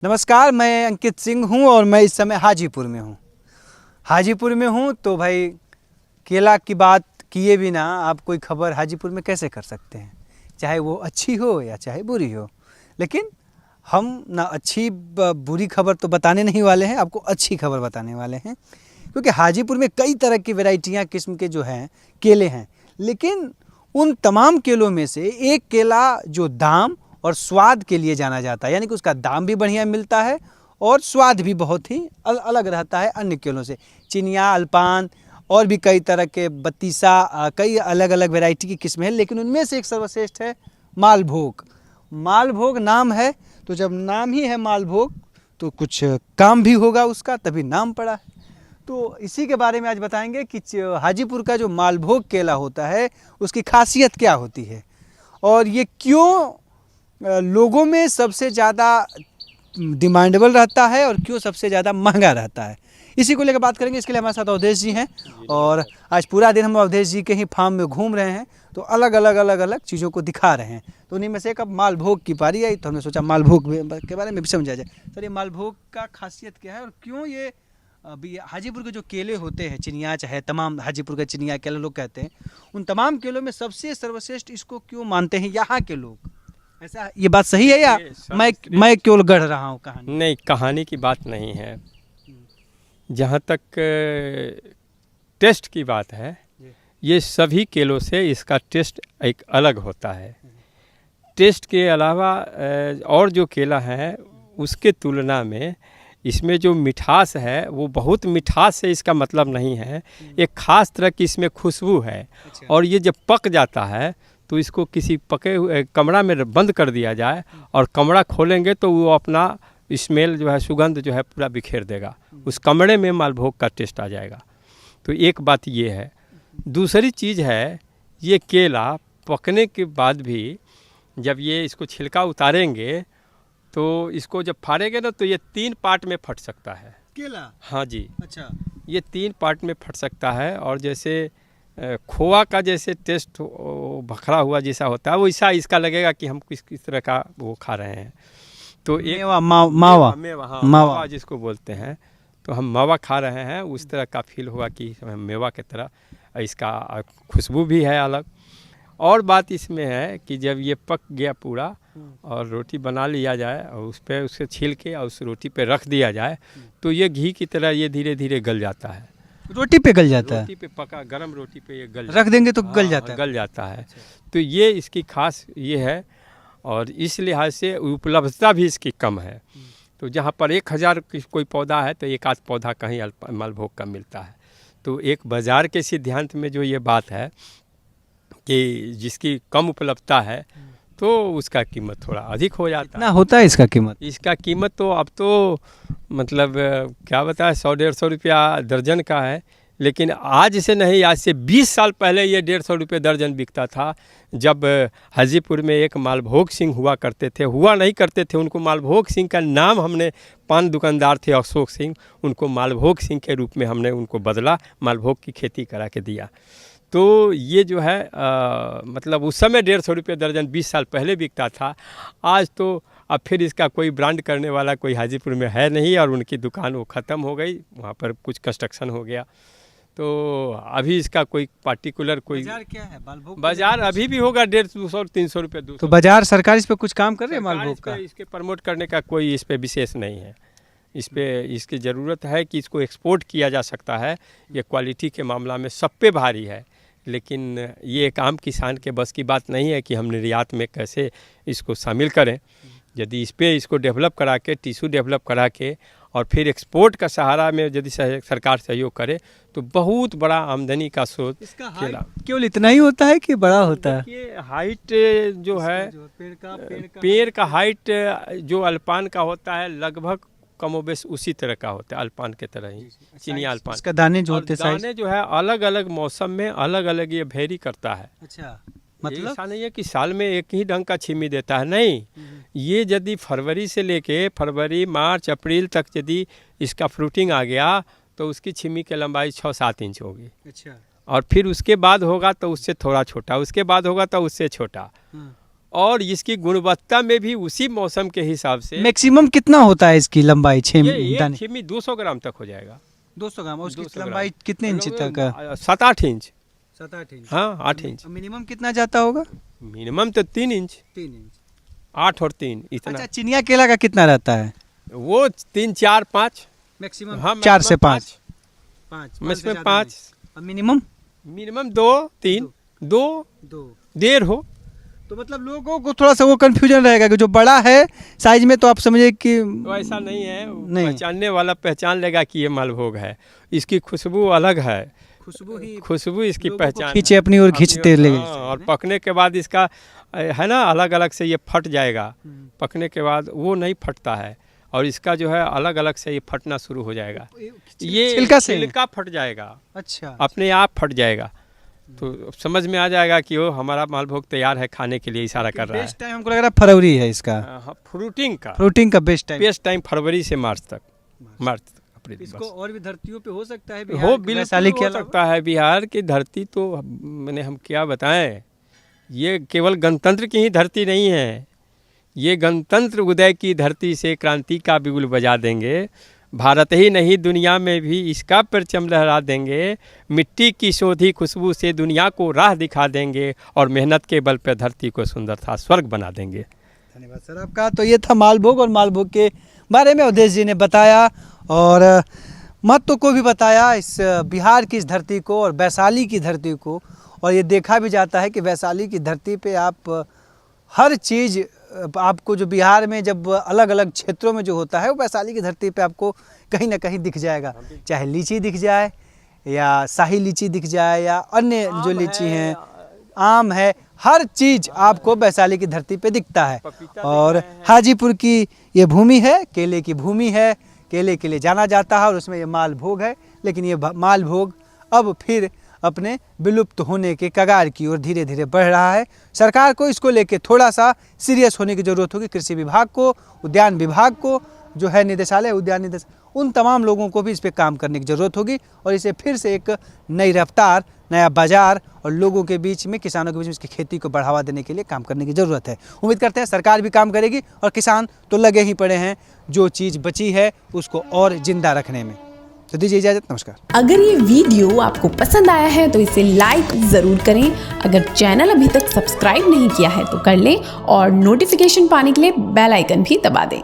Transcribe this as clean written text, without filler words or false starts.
नमस्कार, मैं अंकित सिंह हूं और मैं इस समय हाजीपुर में हूं। तो भाई केला की बात किए बिना आप कोई खबर हाजीपुर में कैसे कर सकते हैं, चाहे वो अच्छी हो या चाहे बुरी हो। लेकिन हम ना अच्छी बुरी खबर तो बताने नहीं वाले हैं, आपको अच्छी खबर बताने वाले हैं। क्योंकि हाजीपुर में कई तरह की वैरायटियाँ किस्म के जो हैं केले हैं, लेकिन उन तमाम केलों में से एक केला जो दाम और स्वाद के लिए जाना जाता है, यानी कि उसका दाम भी बढ़िया मिलता है और स्वाद भी बहुत ही अलग रहता है अन्य केलों से। चिनिया, अल्पान और भी कई तरह के बत्तीसा, कई अलग अलग वैरायटी की किस्में हैं, लेकिन उनमें से एक सर्वश्रेष्ठ है मालभोग। मालभोग नाम है, तो जब नाम ही है मालभोग तो कुछ काम भी होगा उसका, तभी नाम पड़ा है। तो इसी के बारे में आज बताएंगे कि हाजीपुर का जो मालभोग केला होता है उसकी खासियत क्या होती है और ये क्यों लोगों में सबसे ज़्यादा डिमांडेबल रहता है और क्यों सबसे ज़्यादा महंगा रहता है। इसी को लेकर बात करेंगे। इसके लिए हमारे साथ अवधेश जी हैं और आज पूरा दिन हम अवधेश जी के ही फार्म में घूम रहे हैं, तो अलग अलग चीज़ों को दिखा रहे हैं। तो उन्हीं में से एक अब मालभोग की पारी आई, तो हमने सोचा मालभोग के बारे में भी समझा जाए। सर, ये मालभोग का खासियत क्या है और क्यों ये अभी हाजीपुर के जो केले होते हैं, चिनिया चाहे तमाम हाजीपुर के चिनिया केले लोग कहते हैं, उन तमाम केलों में सबसे सर्वश्रेष्ठ इसको क्यों मानते हैं यहाँ के लोग? ऐसा ये बात सही है या मैं केवल गढ़ रहा हूँ कहानी? नहीं, कहानी की बात नहीं है। जहाँ तक टेस्ट की बात है, ये सभी केलों से इसका टेस्ट एक अलग होता है। टेस्ट के अलावा और जो केला है उसके तुलना में इसमें जो मिठास है वो बहुत मिठास से इसका मतलब नहीं है, एक ख़ास तरह की इसमें खुशबू है। और ये जब पक जाता है तो इसको किसी पके हुए कमरा में बंद कर दिया जाए और कमरा खोलेंगे तो वो अपना स्मेल जो है, सुगंध जो है पूरा बिखेर देगा। उस कमरे में मालभोग का टेस्ट आ जाएगा। तो एक बात ये है। दूसरी चीज़ है, ये केला पकने के बाद भी जब ये इसको छिलका उतारेंगे तो इसको जब फाड़ेंगे ना तो ये 3 पार्ट में फट सकता है केला। हाँ जी, अच्छा, ये 3 पार्ट में फट सकता है। और जैसे खोआ का जैसे टेस्ट भखरा हुआ जैसा होता है वैसा इसका लगेगा कि हम किस तरह का वो खा रहे हैं। तो एक मावा जिसको बोलते हैं, तो हम मावा खा रहे हैं, उस तरह का फील होगा कि मेवा की तरह। इसका खुशबू भी है अलग। और बात इसमें है कि जब ये पक गया पूरा और रोटी बना लिया जाए और उस पर उसके छील के और उस रोटी पे रख दिया जाए तो ये घी की तरह ये धीरे धीरे गल जाता है। रोटी पे गल जाता है? रोटी पे पका गरम रोटी पे ये गल रख देंगे तो गल जाता है? गल जाता है। तो ये इसकी खास ये है। और इस लिहाज से उपलब्धता भी इसकी कम है। तो जहाँ पर 1000 कोई पौधा है तो एक आध पौधा कहीं मालभोग का मिलता है। तो एक बाज़ार के सिद्धांत में जो ये बात है कि जिसकी कम उपलब्धता है तो उसका कीमत थोड़ा अधिक हो जाता है। कितना होता है इसका कीमत? इसका कीमत तो अब तो मतलब क्या बताए, 100-150 रुपया दर्जन का है। लेकिन आज से नहीं, आज से 20 साल पहले ये 150 रुपये दर्जन बिकता था। जब हाजीपुर में एक मालभोग सिंह हुआ करते थे, उनको मालभोग सिंह का नाम हमने, पान दुकानदार थे अशोक सिंह, उनको मालभोग सिंह के रूप में हमने उनको बदला, मालभोग की खेती करा के दिया। तो ये जो है मतलब उस समय 150 रुपये दर्जन 20 साल पहले बिकता था। आज तो अब फिर इसका कोई ब्रांड करने वाला कोई हाजीपुर में है नहीं और उनकी दुकान वो ख़त्म हो गई, वहाँ पर कुछ कंस्ट्रक्शन हो गया। तो अभी इसका कोई पार्टिकुलर कोई बाजार क्या है मालभोग? बाजार अभी भी होगा 150-200-300 रुपये। तो बाजार सरकार इस पे कुछ काम कर रही है मालभोग का? इसके प्रमोट करने का कोई इस पे विशेष नहीं है। इस पे इसकी ज़रूरत है कि इसको एक्सपोर्ट किया जा सकता है। ये क्वालिटी के मामला में सब पे भारी है, लेकिन ये एक आम किसान के बस की बात नहीं है कि हम निर्यात में कैसे इसको शामिल करें। यदि इस पे इसको डेवलप करा के, टिश्यू डेवलप करा के और फिर एक्सपोर्ट का सहारा में यदि सरकार सहयोग करे तो बहुत बड़ा आमदनी का स्रोत केला। केवल इतना ही होता है कि बड़ा होता है? ये हाइट जो है, पेड़ का हाइट जो अल्पान का होता है लगभग कमोबेश उसी तरह का होता है, अल्पान के तरह ही, चिनिया अल्पान। इसका दाने जो होते हैं, दाने जो है अलग अलग मौसम में अलग अलग ये वेरी करता है। अच्छा, मतलब ऐसा नहीं है कि साल में एक ही ढंग का छिमी देता है, नहीं। ये यदि फरवरी से लेके फरवरी, मार्च, अप्रैल तक यदि इसका फ्रूटिंग आ गया तो उसकी छिमी की लंबाई 6-7 इंच होगी। अच्छा, और फिर उसके बाद होगा तो उससे थोड़ा छोटा, उसके बाद होगा तो उससे छोटा। और इसकी गुणवत्ता में भी उसी मौसम के हिसाब से मैक्सिमम कितना होता है इसकी लंबाई? 6 ये एक दाने छिमी 200 ग्राम तक हो जाएगा। 200 ग्राम। और उसकी 200 ग्राम। लंबाई कितने इंच तक है? 7-8 इंच। 7-8 इंच। हाँ 8 इंच। मिनिमम कितना जाता होगा? मिनिमम तो 3 इंच। 3 इंच। 8 और 3 इतना। अच्छा, चिनिया केला का कितना रहता है? वो 3, 4, 5। मैक्सिमम हाँ 4 से 5। 5 मैक्सिमम 5। और मिनिमम मिनिमम 2, 3, 2 2। डेढ़ हो। तो मतलब लोगों को थोड़ा सा वो कंफ्यूजन रहेगा कि जो बड़ा है साइज में, तो आप समझिए कि तो ऐसा नहीं है। नहीं। पहचानने वाला पहचान लेगा कि ये मालभोग है। इसकी खुशबू अलग है। खुशबू इसकी लोगों को पहचान खींचे अपनी ओर खींचते ले। हाँ, और पकने के बाद इसका है ना अलग अलग से ये फट जाएगा। पकने के बाद वो नहीं फटता है, और इसका जो है अलग अलग से ये फटना शुरू हो जाएगा। ये छिलका फट जाएगा। अच्छा, अपने आप फट जाएगा। तो समझ में आ जाएगा कि वो हमारा मालभोग तैयार है खाने के लिए, इशारा कर रहा है। बेस्ट टाइम हमको लग रहा है फरवरी है इसका। फ्रूटिंग का बेस्ट टाइम फरवरी से मार्च तक। मार्च तक अप्रैल। इसको और भी धरतियों पे हो सकता है हो बिल्कुल हो सकता है। बिहार की धरती तो मैंने हम क्या बताएं, ये केवल गणतंत्र की ही धरती नहीं है। ये गणतंत्र उदय की धरती से क्रांति का बिगुल बजा देंगे। भारत ही नहीं दुनिया में भी इसका परचम लहरा देंगे। मिट्टी की शोधी खुशबू से दुनिया को राह दिखा देंगे, और मेहनत के बल पर धरती को सुंदरता स्वर्ग बना देंगे। धन्यवाद सर आपका। तो ये था मालभोग, और मालभोग के बारे में अवधेश जी ने बताया, और महत्व को भी बताया इस बिहार की इस धरती को और वैशाली की धरती को। और ये देखा भी जाता है कि वैशाली की धरती पे आप हर चीज़ आपको जो बिहार में जब अलग अलग क्षेत्रों में जो होता है, वो वैशाली की धरती पे आपको कहीं ना कहीं दिख जाएगा। चाहे लीची दिख जाए, या शाही लीची दिख जाए, या अन्य जो लीची हैं, आम है, हर चीज़ आपको वैशाली की धरती पे दिखता है। और हाजीपुर की ये भूमि है, केले की भूमि है, केले के लिए जाना जाता है, और उसमें ये मालभोग है। लेकिन ये मालभोग अब फिर अपने विलुप्त होने के कगार की ओर धीरे धीरे बढ़ रहा है। सरकार को इसको लेके थोड़ा सा सीरियस होने की ज़रूरत होगी। कृषि विभाग को, उद्यान विभाग को, जो है निदेशालय, उद्यान निदेशालय, उन तमाम लोगों को भी इस पर काम करने की ज़रूरत होगी, और इसे फिर से एक नई रफ्तार, नया बाजार, और लोगों के बीच में, किसानों के बीच में इसकी खेती को बढ़ावा देने के लिए काम करने की ज़रूरत है। उम्मीद करते हैं सरकार भी काम करेगी, और किसान तो लगे ही पड़े हैं जो चीज़ बची है उसको और ज़िंदा रखने में। तो दीजिए इजाज़त, नमस्कार। अगर ये वीडियो आपको पसंद आया है तो इसे लाइक ज़रूर करें। अगर चैनल अभी तक सब्सक्राइब नहीं किया है तो कर लें, और नोटिफिकेशन पाने के लिए बेल आइकन भी दबा दें।